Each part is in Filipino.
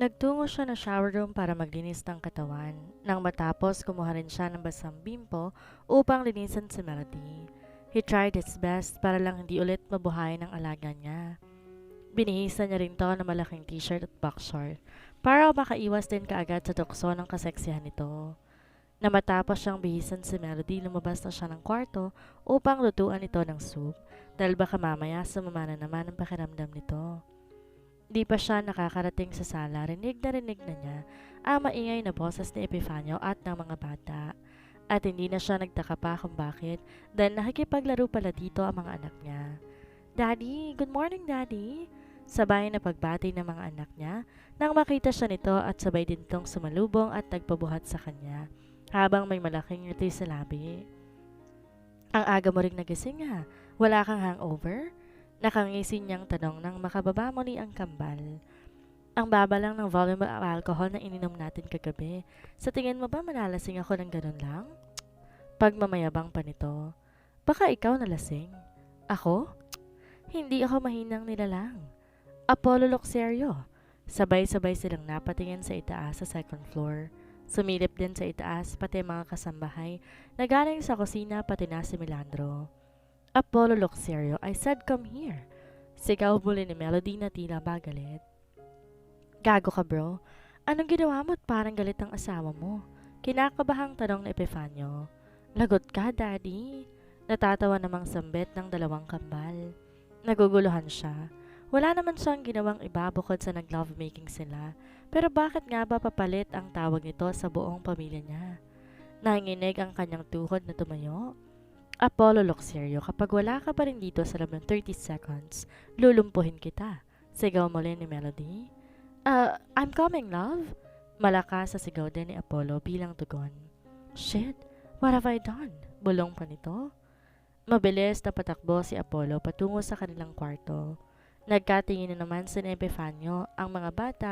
Nagtungo siya ng shower room para maglinis ng katawan. Nang matapos, kumuha rin siya ng basang bimpo upang linisan si Melody. He tried his best para lang hindi ulit mabuhayan ng alaga niya. Binihisan niya rin to ng malaking t-shirt at box short para makaiwas din kaagad sa tukso ng kaseksihan nito. Na matapos siyang bihisan si Melody, lumabas na siya ng kwarto upang lutuan ito ng soup dahil baka mamaya sumama na naman ang pakiramdam nito. Di pa siya nakakarating sa sala, rinig na niya ang maingay na boses ni Epifanio at ng mga bata. At hindi na siya nagtaka pa kung bakit dahil nakikipaglaro pala dito ang mga anak niya. Daddy, good morning Daddy! Sabay na pagbati ng mga anak niya nang makita siya nito at sabay din tong sumalubong at nagpabuhat sa kanya habang may malaking ngiti sa labi. Ang aga mo ring nagising ha? Wala kang hangover? Nakangisin niyang tanong nang makababa muli ang kambal. Ang baba lang ng volume of alcohol na ininom natin kagabi. Sa tingin mo ba malalasing ako ng ganun lang? Pagmamayabang pa nito. Baka ikaw nalasing. Ako? Hindi ako mahinang nilalang. Apollo Luxerio. Sabay-sabay silang napatingin sa itaas sa second floor. Sumilip din sa itaas pati mga kasambahay na galing sa kusina pati na si Milandro. Apollo Luxerio, I said come here. Sigaw muli ni Melody na tila ba galit. Gago ka bro. Anong ginawa mo at parang galit ang asawa mo? Kinakabahang tanong ni Epifanio. Lagot ka, daddy. Natatawa namang sambit ng dalawang kambal. Naguguluhan siya. Wala naman siyang ginawang iba bukod sa nag-lovemaking sila. Pero bakit nga ba papalit ang tawag nito sa buong pamilya niya? Nanginginig ang kanyang tuhod na tumayo. Apollo Luxerio, kapag wala ka pa rin dito sa loob ng 30 seconds, lulumpuhin kita. Sigaw muli ni Melody. I'm coming, love. Malakas sa sigaw din ni Apollo bilang tugon. Shit, what have I done? Bulong pa nito. Mabilis na patakbo si Apollo patungo sa kanilang kwarto. Nagkatingin na naman si Epifanio, ang mga bata,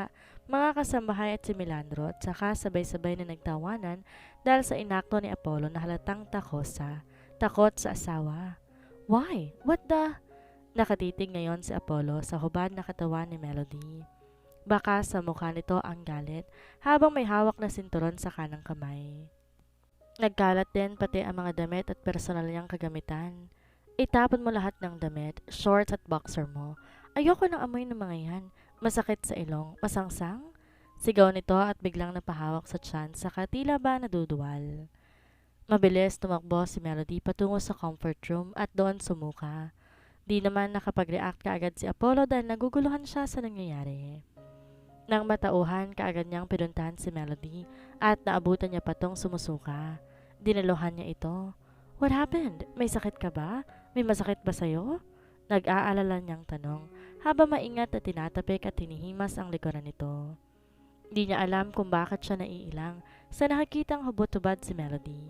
mga kasambahay at si Milandro at saka sabay-sabay na nagtawanan dahil sa inakto ni Apollo na halatang takot sa asawa. Why? What the? Nakatitig ngayon si Apollo sa hubad na katawan ni Melody. Baka sa mukha nito ang galit habang may hawak na sinturon sa kanang kamay. Nagkalat din pati ang mga damit at personal niyang kagamitan. Itapon mo lahat ng damit, shorts at boxer mo. Ayoko ng amoy ng mga yan. Masakit sa ilong, masangsang? Sigaw nito at biglang napahawak sa tiyan saka tila ba naduduwal. Mabilis tumakbo si Melody patungo sa comfort room at doon sumuka. Di naman nakapag-react kaagad si Apollo dahil naguguluhan siya sa nangyayari. Nang matauhan, kaagad niyang pinuntahan si Melody at naabutan niya patong sumusuka. Dinaluhan niya ito. What happened? May sakit ka ba? May masakit ba sa'yo? Nag-aalala niyang tanong habang maingat at tinatapik at hinihimas ang likuran nito. Di niya alam kung bakit siya naiilang sa nakikitang hubot-hubad si Melody.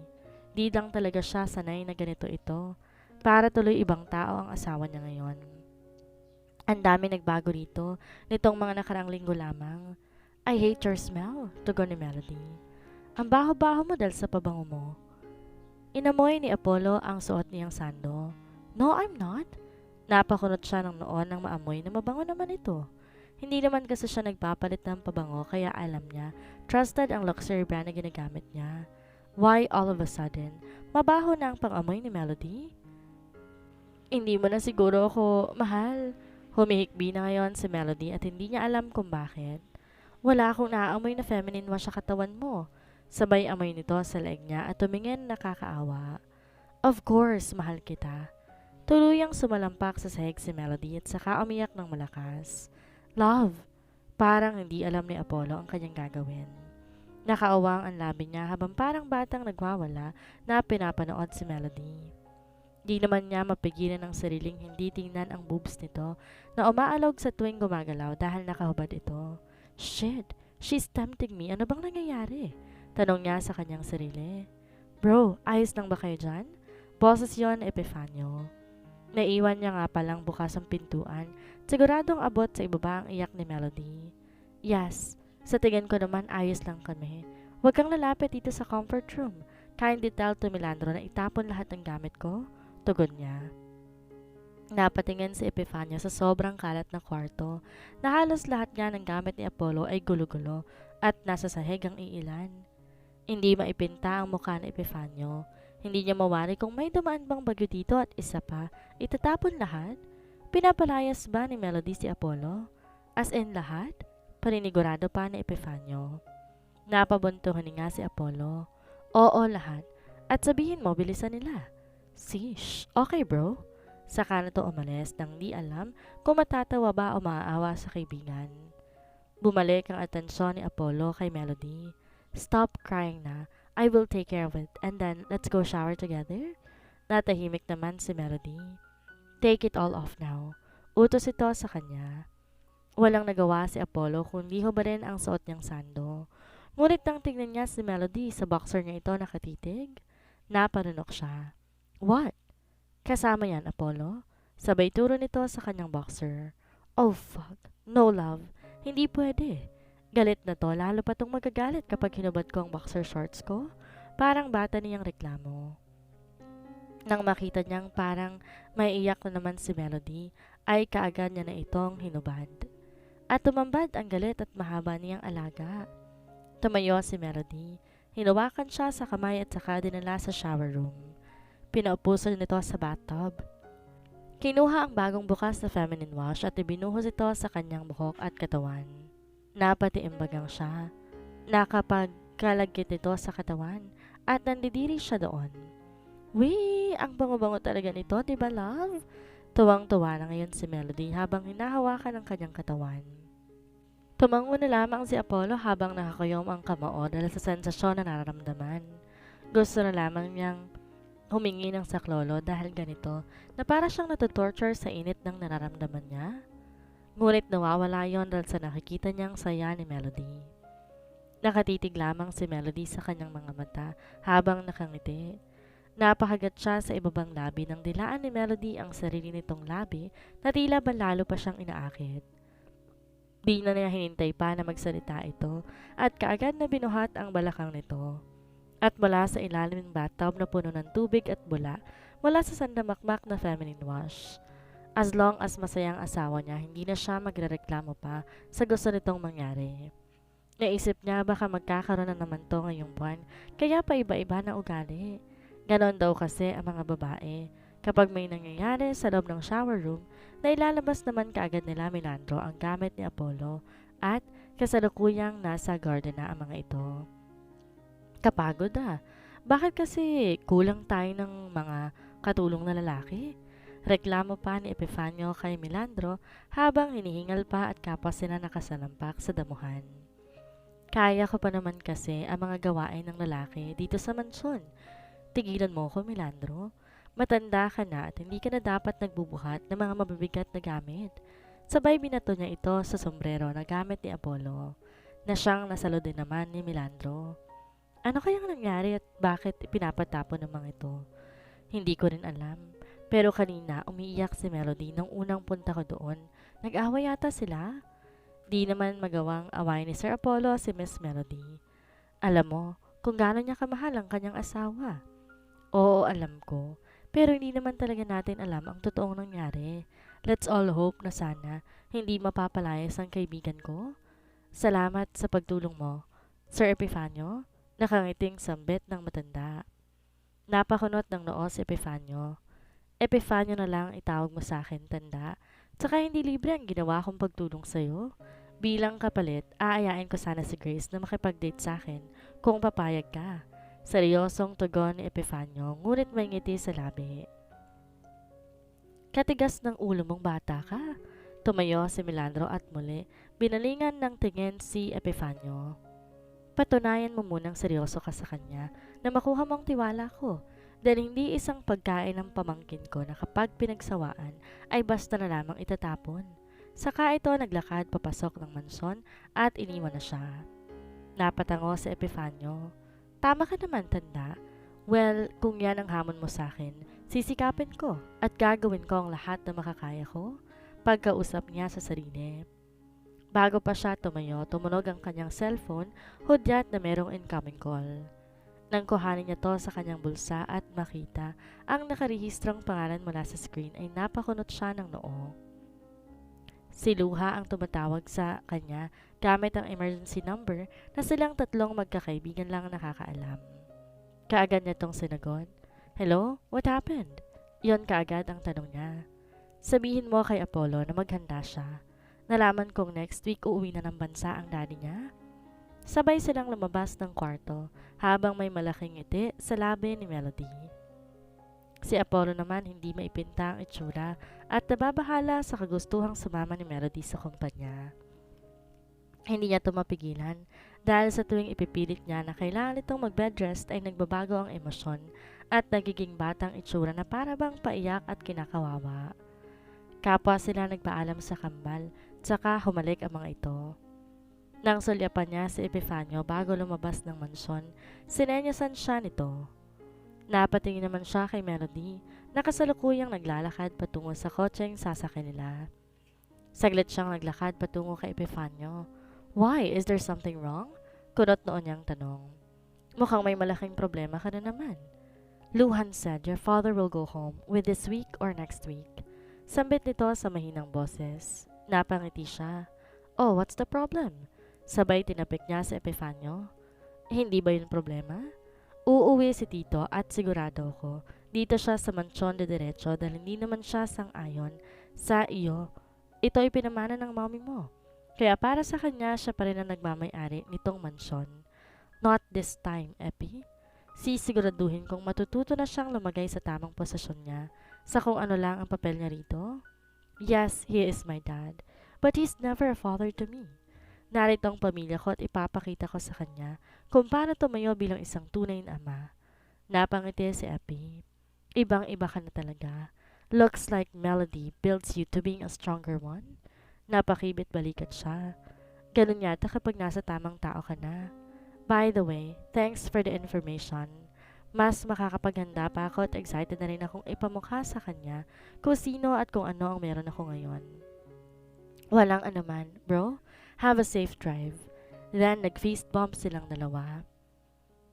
Di lang talaga siya sanay na ganito ito. Para tuloy ibang tao ang asawa niya ngayon. Ang dami nagbago rito nitong mga nakaraang linggo lamang. I hate your smell, tugon ni Melody. Ang baho-baho mo dahil sa pabango mo. Inamoy ni Apollo ang suot niyang sando. No, I'm not. Napakunot siya ng noon nang maamoy na mabango naman ito. Hindi naman kasi siya nagpapalit ng pabango kaya alam niya, trusted ang luxury brand na ginagamit niya. Why all of a sudden, mabaho na ang pang-amoy ni Melody? Hindi mo na siguro ako mahal. Humihikbi na ngayon si Melody at hindi niya alam kung bakit. Wala akong naaamoy na feminine wash sa katawan mo. Sabay amoy nito sa leeg niya at tumingin nakakaawa. Of course, mahal kita. Tuluyang sumalampak sa sahig si Melody at saka umiyak ng malakas. Love, parang hindi alam ni Apollo ang kanyang gagawin. Nakaawang ang labi niya habang parang batang nagwawala na pinapanood si Melody. Di naman niya mapigilan ang sariling hindi tingnan ang boobs nito na umaalog sa tuwing gumagalaw dahil nakahubad ito. Shit, she's tempting me. Ano bang nangyayari? Tanong niya sa kanyang sarili. Bro, ayos lang ba kayo dyan? Boses yon Epifanio. Naiwan niya nga palang bukas ang pintuan. Siguradong abot sa ibaba ang iyak ni Melody. Yes, sa tingin ko naman ayos lang kami. Huwag kang lalapit dito sa comfort room. Kindly tell to Milandro na itapon lahat ng gamit ko. Tugon niya. Napatingin si Epifanio sa sobrang kalat na kwarto na halos lahat nga ng gamit ni Apollo ay gulo-gulo at nasa sahig ang iilan. Hindi maipinta ang mukha ni Epifanio. Hindi niya mawari kung may dumaan bang bagyo dito at isa pa, itatapon lahat? Pinapalayas ba ni Melody si Apollo? As in lahat? Paninigurado pa ni Epifanio. Napabuntuhan nga si Apollo. Oo, lahat. At sabihin mo, bilisan nila. Sish, okay bro. Saka na to umalis nang di alam kung matatawa ba o maaawa sa kaibigan. Bumalik ang atensyon ni Apollo kay Melody. Stop crying na. I will take care of it and then let's go shower together. Natahimik naman si Melody. Take it all off now. Utos ito sa kanya. Walang nagawa si Apollo kundi hubarin ang suot niyang sando. Ngunit nang tingnan niya si Melody sa boxer niya ito nakatitig, napanunok siya. What? Kasama yan, Apollo? Sabay turo nito sa kanyang boxer. Oh fuck, no love. Hindi pwede. Galit na to, lalo pa tong magagalit kapag hinubad ko ang boxer shorts ko. Parang bata niyang reklamo. Nang makita niyang parang may iyak na naman si Melody, ay kaagad niya na itong hinubad. At tumambad ang galit at mahaba niyang alaga. Tumayo si Melody. Hinawakan siya sa kamay at saka dinala sa shower room. Pinaupusan nito sa bathtub. Kinuha ang bagong bukas na feminine wash at ibinuhos ito sa kanyang buhok at katawan. Napatiimbagang siya. Nakapagkalagkit ito sa katawan at nandidiri siya doon. Wee! Ang bango-bango talaga nito, diba love? Tuwang-tuwa na ngayon si Melody habang hinahawakan ang kanyang katawan. Tumango na lamang si Apollo habang nakakayom ang kamao dahil sa sensasyon na nararamdaman. Gusto na lamang niyang humingi ng saklolo dahil ganito na para siyang natutorture sa init ng nararamdaman niya. Ngunit nawawala yon dahil sa nakikita niyang saya ni Melody. Nakatitig lamang si Melody sa kanyang mga mata habang nakangiti. Napakagat siya sa ibabang labi nang dilaan ni Melody ang sarili nitong labi na tila ba lalo pa siyang inaakit. Di na niya hinintay pa na magsalita ito at kaagad na binuhat ang balakang nito. At mula sa ilalim ng bathtub na puno ng tubig at bula mula sa sandamakmak na feminine wash. As long as masayang asawa niya, hindi na siya magrereklamo pa sa gusto nitong mangyari. Naisip niya baka magkakaroon na naman to ngayong buwan, kaya pa iba-iba na ugali. Ganon daw kasi ang mga babae. Kapag may nangyayari sa loob ng shower room, na ilalabas naman kaagad nila Milandro ang gamit ni Apollo at kasalukuyang nasa garden na ang mga ito. Kapagod ah. Bakit kasi kulang tayo ng mga katulong na lalaki? Reklamo pa ni Epifanio kay Milandro habang hinihingal pa at kapwa sila nakasalampak sa damuhan. Kaya ko pa naman kasi ang mga gawain ng lalaki dito sa mansyon. Tigilan mo ko, Milandro. Matanda ka na at hindi ka na dapat nagbubuhat ng mga mabibigat na gamit. Sabay binato niya ito sa sombrero na gamit ni Apollo, na siyang nasalo din naman ni Milandro. Ano kayang nangyari at bakit pinapatapon ng mga ito? Hindi ko rin alam. Pero kanina umiiyak si Melody nang unang punta ko doon. Nag-away yata sila. Di naman magawang away ni Sir Apollo si Miss Melody. Alam mo kung gaano niya kamahal ang kanyang asawa. Oo, alam ko. Pero hindi naman talaga natin alam ang totoong nangyari. Let's all hope na sana hindi mapapalayas ang kaibigan ko. Salamat sa pagtulong mo, Sir Epifanio. Nakangiting sambit ng matanda. Napakunot ng noo si Epifanio. Epifanio na lang itawag mo sa akin, tanda. Tsaka hindi libre ang ginawa kong pagtulong sa'yo. Bilang kapalit, aayain ko sana si Grace na makipag-date sa akin kung papayag ka. Seryosong tugon ni Epifanio, ngunit may ngiti sa labi. Katigas ng ulo mong bata ka. Tumayo si Milandro at muli, binalingan ng tingin si Epifanio. Patunayan mo munang seryoso ka sa kanya na makuha mong tiwala ko dahil hindi isang pagkain ng pamangkin ko na kapag pinagsawaan ay basta na lamang itatapon. Saka ito naglakad papasok ng mansyon at iniwan na siya. Napatango si Epifanio. Tama ka naman, tanda. Well, kung yan ang hamon mo sa akin, sisikapin ko at gagawin ko ang lahat na makakaya ko. Pagkausap niya sa sarili. Bago pa siya tumayo, tumunog ang kanyang cellphone, hudyat na merong incoming call. Nang kuhanin niya to sa kanyang bulsa at makita ang nakarehistrong pangalan mula sa screen ay napakunot siya ng noo. Si Luha ang tumatawag sa kanya gamit ang emergency number na silang tatlong magkakaibigan lang ang nakakaalam. Kaagad niya tong sinagot. Hello? What happened? Yon kaagad ang tanong niya. Sabihin mo kay Apollo na maghanda siya. Nalaman kong next week uuwi na ng bansa ang daddy niya. Sabay silang lumabas ng kwarto habang may malaking ngiti sa labi ni Melody. Si Apollo naman hindi maipinta ang itsura at nababahala sa kagustuhang sumama ni Melody sa kumpanya. Hindi niya ito mapigilan dahil sa tuwing ipipilit niya na kailangan itong mag-bed rest ay nagbabago ang emosyon at nagiging batang itsura na para bang paiyak at kinakawawa. Kapwa sila nagpaalam sa kambal tsaka humalik ang mga ito. Nang sulyapan niya si Epifanio bago lumabas ng mansyon, sinenyasan siya nito. Napatingin naman siya kay Melody na kasalukuyang naglalakad patungo sa kotseng sasakyan nila. Saglit siyang naglakad patungo kay Epifanio. Why? Is there something wrong? Kunot noon niyang tanong. Mukhang may malaking problema ka na naman. Luhan said your father will go home with this week or next week. Sambit nito sa mahinang boses. Napangiti siya. Oh, what's the problem? Sabay tinapik niya si Epifanio. Hindi ba yun problema? Uuwi si Tito at sigurado ko, dito siya sa mansyon de derecho dahil hindi naman siya sang-ayon sa iyo. Ito ay pinamana ng mommy mo. Kaya para sa kanya, siya pa rin ang nagmamay-ari nitong mansyon. Not this time, Epi. Sisiguraduhin kong matututo na siyang lumagay sa tamang posisyon niya sa kung ano lang ang papel niya rito. Yes, he is my dad, but he's never a father to me. Narito ang pamilya ko at ipapakita ko sa kanya kung paano tumayo bilang isang tunay na ama. Napangiti si Epi. Ibang-iba ka na talaga. Looks like Melody builds you to being a stronger one. Napakibit balikat siya. Ganun yata kapag nasa tamang tao ka na. By the way, thanks for the information. Mas makakapaghanda pa ako at excited na rin akong ipamukha sa kanya kung sino at kung ano ang meron ako ngayon. Walang anuman, bro. Have a safe drive. Then, nag-fist bump silang dalawa.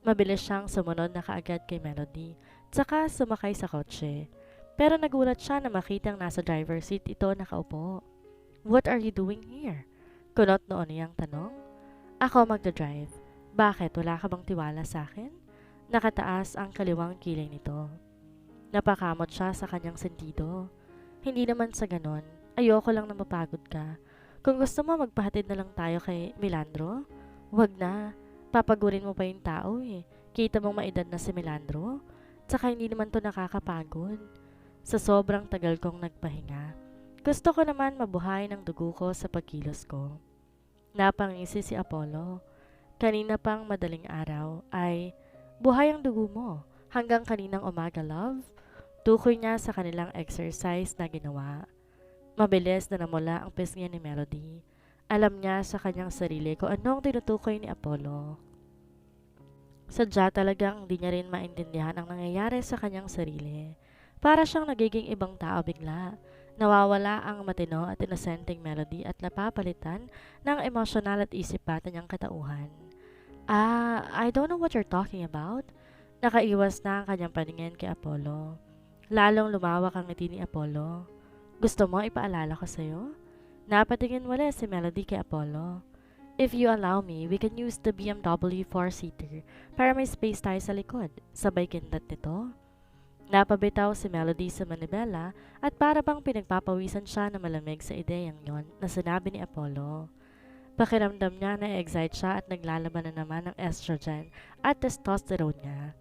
Mabilis siyang sumunod na kaagad kay Melody, tsaka sumakay sa kotse. Pero nagulat siya na makitang nasa driver's seat ito nakaupo. What are you doing here? Kunot noon niyang tanong. Ako magdadrive. Bakit? Wala ka bang tiwala sa akin? Nakataas ang kaliwang kilay nito. Napakamot siya sa kanyang sentido. Hindi naman sa ganon. Ayoko lang na mapagod ka. Kung gusto mo, magpahatid na lang tayo kay Milandro. Wag na. Papagurin mo pa yung tao eh. Kita mong maedad na si Milandro. Tsaka hindi naman to nakakapagod. Sa sobrang tagal kong nagpahinga, gusto ko naman mabuhay ng dugo ko sa pagkilos ko. Napangisi si Apollo. Kanina pang madaling araw ay buhay ang dugo mo. Hanggang kaninang umaga, love. Tukoy niya sa kanilang exercise na ginawa. Mabilis na namula ang pisngi ni Melody. Alam niya sa kanyang sarili kung anong tinutukoy ni Apollo. Sadya talagang di niya rin maintindihan ang nangyayari sa kanyang sarili. Para siyang nagiging ibang tao bigla. Nawawala ang matino at inosenteng Melody at napapalitan ng emosyonal at isip-bata niyang katauhan. I don't know what you're talking about. Nakaiwas na ang kanyang paningin kay Apollo. Lalong lumawak ang ngiti ni Apollo. Gusto mo ipaalala ko sa'yo? Napatingin wala si Melody kay Apollo. If you allow me, we can use the BMW 4-seater para may space tayo sa likod. Sabay kindat nito. Napabitaw si Melody sa manibela at para bang pinagpapawisan siya na malamig sa ideyang yon na sinabi ni Apollo. Pakiramdam niya na excite siya at naglalaban na naman ng estrogen at testosterone niya.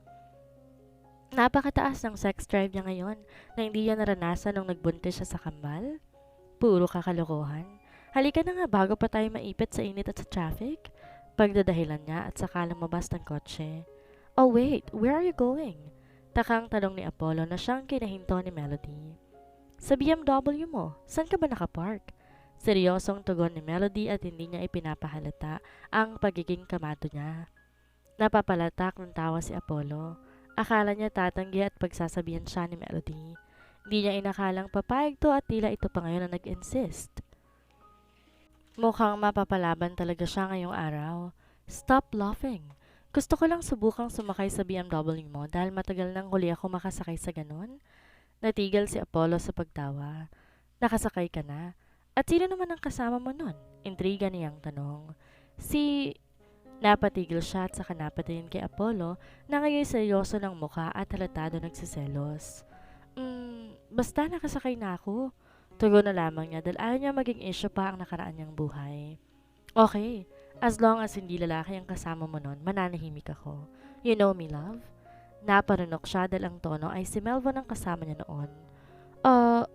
Napakataas ng sex drive niya ngayon na hindi niya naranasan nung nagbuntis siya sa kambal. Puro kakalokohan. Halika na nga bago pa tayo maipit sa init at sa traffic. Pagdadahilan niya at saka lumabas ng kotse. Oh wait, where are you going? Takang tanong ni Apollo na siyang kinahinto ni Melody. Sa BMW mo, saan ka ba nakapark? Seryosong tugon ni Melody at hindi niya ipinapahalata ang pagiging kamado niya. Napapalatak ng tawa si Apollo. Akala niya tatanggi at pagsasabihan siya ni Melody. Hindi niya inakalang papayag to at tila ito pa ngayon na nag-insist. Mukhang mapapalaban talaga siya ngayong araw. Stop laughing. Gusto ko lang subukang sumakay sa BMW mo dahil matagal nang huli ako makasakay sa ganon. Natigil si Apollo sa pagtawa. Nakasakay ka na? At sino naman ang kasama mo nun? Intriga niyang tanong. Si... Napatigil siya at saka napatingin kay Apollo na ngayon seryoso ng mukha at halatado nagsiselos. Basta nakasakay na ako. Tugon na lamang niya dahil ayaw niya maging issue pa ang nakaraan niyang buhay. Okay, as long as hindi lalaki ang kasama mo nun, mananahimik ako. You know me, love? Naparunok siya dahil ang tono ay si Melvin ang kasama niya noon.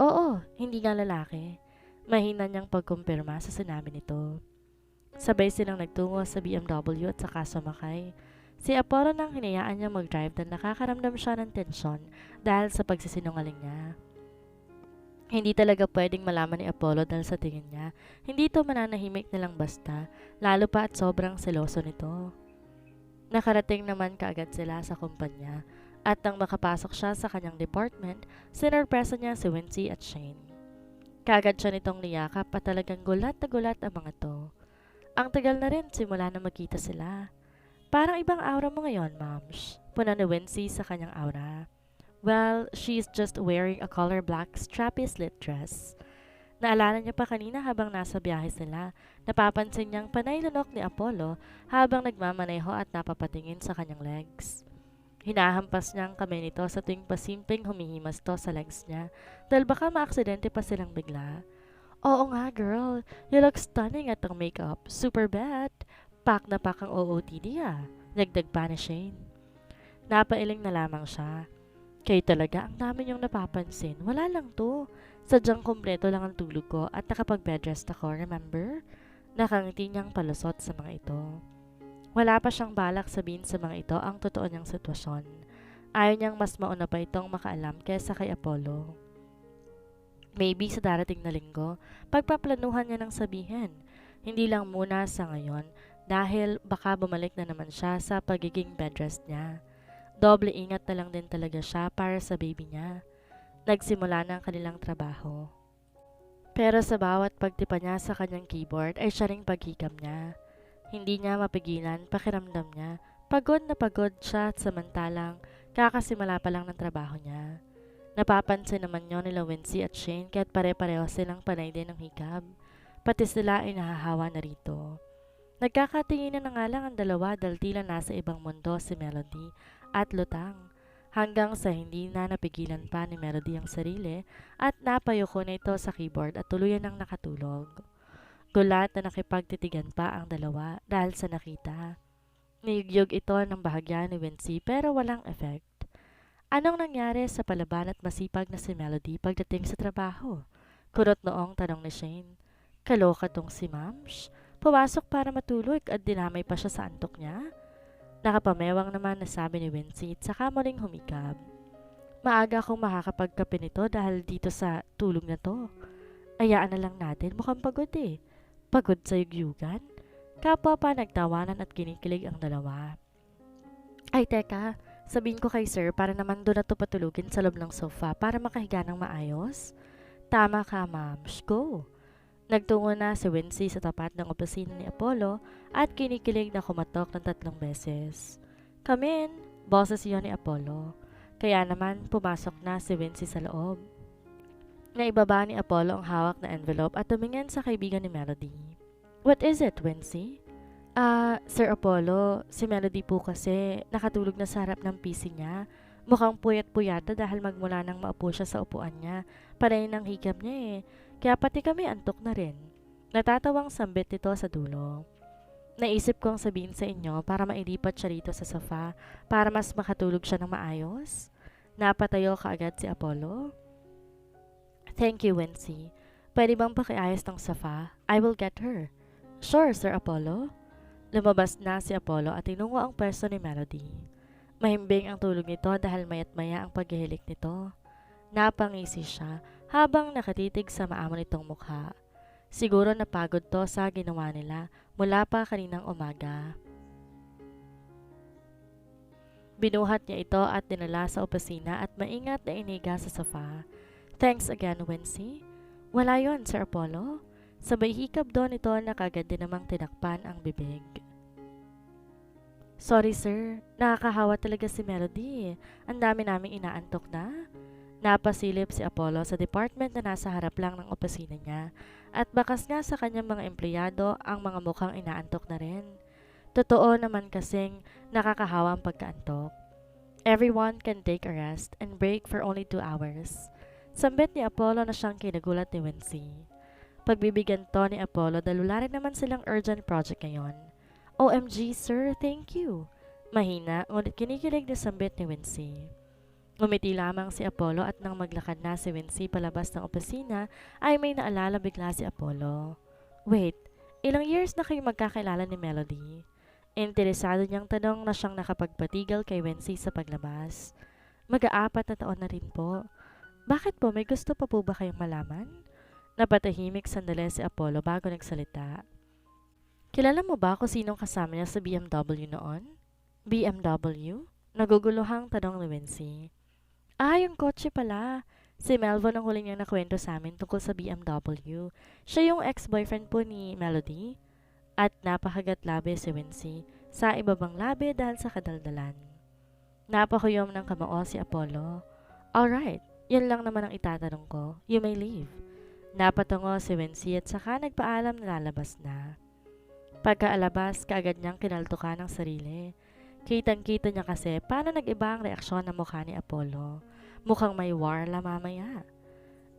Oo, hindi nga lalaki. Mahina niyang pagkumpirma sa sinabi nito. Sabay silang nagtungo sa BMW at saka sumakay. Si Apollo nang hinayaan niya mag-drive dahil nakakaramdam siya ng tensyon dahil sa pagsisinungaling niya. Hindi talaga pwedeng malaman ni Apollo dahil sa tingin niya, hindi ito mananahimik nilang basta, lalo pa at sobrang seloso nito. Nakarating naman kaagad sila sa kumpanya at nang makapasok siya sa kanyang department, sinurpresa niya si Wincy at Shane. Kaagad siya nitong niyakap at talagang gulat na gulat ang mga to. Ang tagal na rin simula na magkita sila. Parang ibang aura mo ngayon, Moms. Puna ni Wincy sa kanyang aura. Well, she's just wearing a color black strappy slit dress. Naalala niya pa kanina habang nasa biyahe sila. Napapansin niyang panay lunok ni Apollo habang nagmamaneho at napapatingin sa kanyang legs. Hinahampas niya ang kamay nito sa tuwing pasimpleng humihimas to sa legs niya dahil baka maaksidente pa silang bigla. Oo nga, girl. You look stunning at ang makeup. Super bad. Pak na pak ang OOTD ah. Nagdag pa ni Shane. Napailing na lamang siya. Kayo talaga, ang dami niyong napapansin. Wala lang to. Sadyang kumpleto lang ang tulog ko at nakapag-bedrest ako, remember? Nakangiti niyang palusot sa mga ito. Wala pa siyang balak sabihin sa mga ito ang totoo niyang sitwasyon. Ayaw niyang mas mauna pa itong makaalam kaysa kay Apollo. Maybe sa darating na linggo, pagpaplanuhan niya ng sabihin. Hindi lang muna sa ngayon dahil baka bumalik na naman siya sa pagiging bedrest niya. Doble ingat na lang din talaga siya para sa baby niya. Nagsimula na ang kanilang trabaho. Pero sa bawat pagtipa niya sa kanyang keyboard ay siya ring paghikam niya. Hindi niya mapigilan pakiramdam niya. Pagod na pagod siya at samantalang kakasimula pa lang ng trabaho niya. Napapansin naman niyo nila Wincy at Shane kaya't pare-pareho silang panay din ng hikab. Pati sila ay nahahawa na rito. Nagkakatinginan na nga lang ang dalawa dahil tila nasa ibang mundo si Melody at Lutang. Hanggang sa hindi na napigilan pa ni Melody ang sarili at napayuko na ito sa keyboard at tuluyan ng nakatulog. Gulat na nakipagtitigan pa ang dalawa dahil sa nakita. Niyugyug ito ng bahagya ni Wincy pero walang effect. Anong nangyari sa palaban at masipag na si Melody pagdating sa trabaho? Kurot noong tanong ni Shane. Kaloka tong si Mams? Pumasok para matulog at dinamay pa siya sa antok niya? Nakapamewang naman na sabi ni Wincy at saka muling humikab. Maaga akong makakapagkape nito dahil dito sa tulog na to. Ayaan na lang natin, mukhang pagod eh. Pagod sa yugyugan? Kapwa pa nagtawanan at kinikilig ang dalawa. Ay teka, sabihin ko kay sir para naman doon na to patulugin sa loob ng sofa para makahiga ng maayos. Tama ka, Mams. Go. Nagtungo na si Wincy sa tapat ng opisina ni Apollo at kinikilig na kumatok ng 3 beses. Come in, boses iyon ni Apollo. Kaya naman pumasok na si Wincy sa loob. Naibaba ni Apollo ang hawak na envelope at tumingin sa kaibigan ni Melody. What is it, Wincy? Sir Apollo, si Melody po kasi nakatulog na sa harap ng PC niya. Mukhang puyat-puyata dahil magmula nang maupo siya sa upuan niya. Panay ng hikab niya eh. Kaya pati kami antok na rin. Natatawang sambit nito sa dulo. Naisip kong sabihin sa inyo para mailipat siya rito sa sofa para mas makatulog siya ng maayos. Napatayo kaagad si Apollo. Thank you, Wincy. Pwede bang pakiayos ng sofa? I will get her. Sure, Sir Apollo. Lumabas na si Apollo at tinungo ang pwesto ni Melody. Mahimbing ang tulog nito dahil mayat maya ang paghihilik nito. Napangisi siya habang nakatitig sa maamo nitong mukha. Siguro napagod to sa ginawa nila mula pa kaninang umaga. Binuhat niya ito at dinala sa opisina at maingat na iniga sa sofa. Thanks again, Wincy. Wala yon, Sir Apollo. Sabay hikab doon ito na kagad din namang tinakpan ang bibig. Sorry sir, nakakahawa talaga si Melody. Ang dami naming inaantok na. Napasilip si Apollo sa department na nasa harap lang ng opisina niya at bakas nga sa kanyang mga empleyado ang mga mukhang inaantok na rin. Totoo naman kasing nakakahawa ang pagkaantok. Everyone can take a rest and break for only 2 hours. Sambit ni Apollo na siyang kinagulat ni Wincy. Pagbibigyan to ni Apollo dahil wala rin naman silang urgent project ngayon. OMG sir, thank you. Mahina, ngunit kinikilig na sambit ni Wincy. Ngumiti lamang si Apollo at nang maglakad na si Wincy palabas ng opisina ay may naalala bigla si Apollo. Wait, ilang years na kayo magkakilala ni Melody? Interesado niyang tanong na siyang nakapagpatigil kay Wincy sa paglabas. Mag-aapat na taon na rin po. Bakit po, may gusto pa po ba kayong malaman? Napatahimik sandali si Apollo bago nagsalita. Kilala mo ba kung sinong kasama niya sa BMW noon? BMW? Naguguluhang tanong ni Wincy. Ah, yung kotse pala. Si Melvin ang huling niyang nakwento sa amin tungkol sa BMW. Siya yung ex-boyfriend po ni Melody. At napakagat labi si Wincy sa ibabang labi dahil sa kadaldalan. Napakuyom ng kamao si Apollo. Alright, yan lang naman ang itatanong ko. You may leave. Napatungo si Wincy at saka nagpaalam na lalabas na. Pagkaalabas, kaagad niyang kinaltukan ng sarili. Kitang-kita niya kasi paano nag-iba ang reaksyon ng mukha ni Apollo. Mukhang may warla mamaya.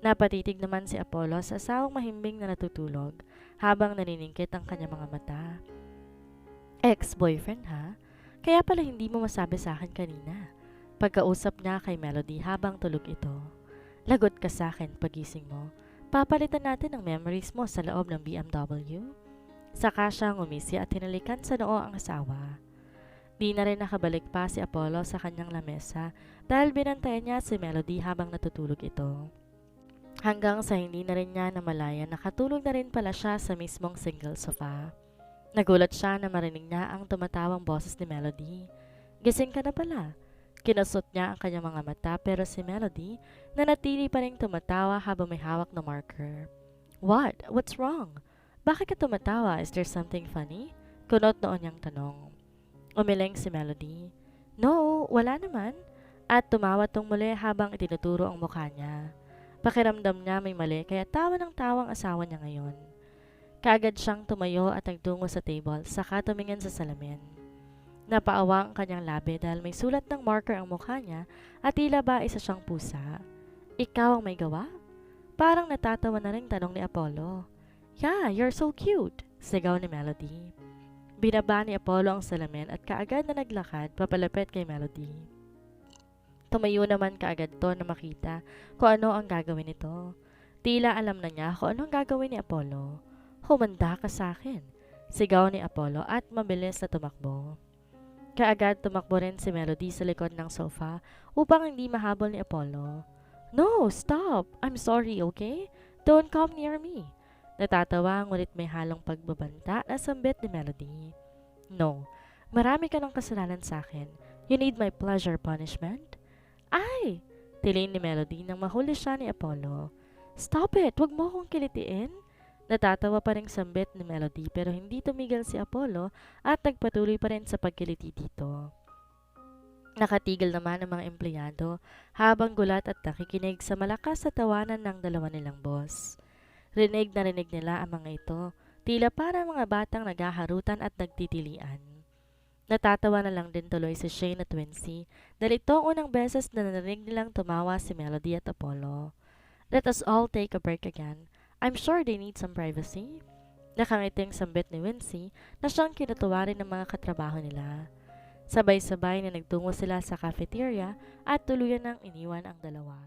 Napatitig naman si Apollo sa asawang mahimbing na natutulog habang naniningkit ang kanyang mga mata. Ex-boyfriend ha? Kaya pala hindi mo masabi sa akin kanina. Pagkausap niya kay Melody habang tulog ito. Lagot ka sa akin pagising mo. Papalitan natin ang memories mo sa loob ng BMW. Saka siya ngumisi at hinalikan sa noo ang asawa. Di na rin nakabalik pa si Apollo sa kanyang lamesa dahil binantayan niya si Melody habang natutulog ito. Hanggang sa hindi na rin niya namalayan, nakatulog na rin pala siya sa mismong single sofa. Nagulat siya na marinig niya ang tumatawang boses ni Melody. Gising ka na pala. Kinusot niya ang kanyang mga mata pero si Melody nanatili pa rin tumatawa habang may hawak na marker. What? What's wrong? Bakit ka tumatawa? Is there something funny? Kunot noon niyang tanong. Umiling si Melody. No, wala naman. At tumawa tong muli habang itinuturo ang mukha niya. Pakiramdam niya may mali kaya tawa ng tawang asawa niya ngayon. Kaagad siyang tumayo at nagtungo sa table saka tumingin sa salamin. Napaawa ang kanyang labi dahil may sulat ng marker ang mukha niya at tila ba isa siyang pusa. Ikaw ang may gawa? Parang natatawa na rin tanong ni Apollo. Yeah, you're so cute, sigaw ni Melody. Binaba ni Apollo ang salamin at kaagad na naglakad papalapit kay Melody. Tumayo naman kaagad to na makita kung ano ang gagawin nito. Tila alam na niya kung ano ang gagawin ni Apollo. Humanda ka sa akin, sigaw ni Apollo at mabilis na tumakbo. Kaagad tumakbo rin si Melody sa likod ng sofa upang hindi mahabol ni Apollo. No, stop! I'm sorry, okay? Don't come near me. Natatawa ngunit may halong pagbabanta na sambit ni Melody. No, marami ka ng kasalanan sa akin. You need my pleasure punishment? Ay! Tiling ni Melody nang mahuli siya ni Apollo. Stop it! Huwag mo akong kilitiin. Natatawa pa rin sambit ni Melody pero hindi tumigil si Apollo at nagpatuloy pa rin sa pagkiliti dito. Nakatigil naman ang mga empleyado habang gulat at nakikinig sa malakas sa tawanan ng dalawa nilang boss. Rinig na rinig nila ang mga ito, tila para mga batang naghaharutan at nagtitilian. Natatawa na lang din tuloy si Shane at Wincy dahil ito ang unang beses na narinig nilang tumawa si Melody at Apollo. Let us all take a break again. I'm sure they need some privacy. Nakangiting sambit ni Wincy na siyang kinatuwa rin ng mga katrabaho nila. Sabay-sabay na nagtungo sila sa cafeteria at tuluyan ng iniwan ang dalawa.